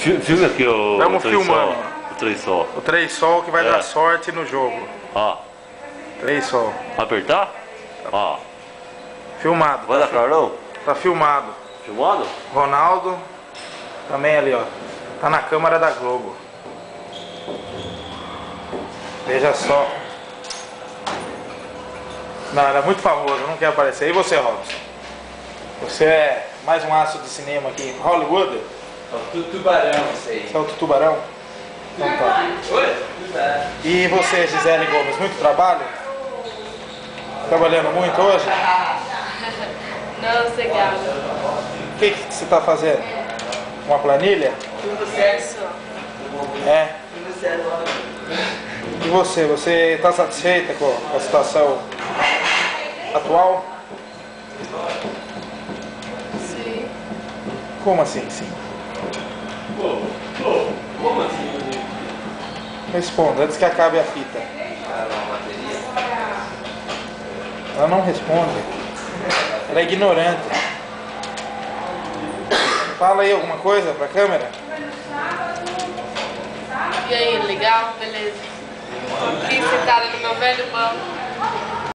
Filma aqui o Estamos filmando. O 3 sol. O 3 sol que vai dar sorte no jogo. Ó. 3 sol. Vai apertar? Ó. Filmado. Vai dar Carlão? Tá filmado. Filmado? Ronaldo. Também ali, ó. Tá na câmera da Globo. Veja só. Não, ele é muito famoso, não quer aparecer. E você, Robson? Você é mais um astro de cinema aqui em Hollywood? É o tubarão, isso aí. Você é o tubarão? Então tá. Oi? E você, Gisele Gomes, muito trabalho? Trabalhando muito hoje? Não, cegado. O que você está fazendo? Uma planilha? Isso. É. E você está satisfeita com a situação atual? Sim. Como assim, sim? Como assim? Responda, antes que acabe a fita. Ela não responde. Ela é ignorante. Fala aí alguma coisa pra câmera. E aí, legal? Beleza. Aqui sentada no meu velho banco.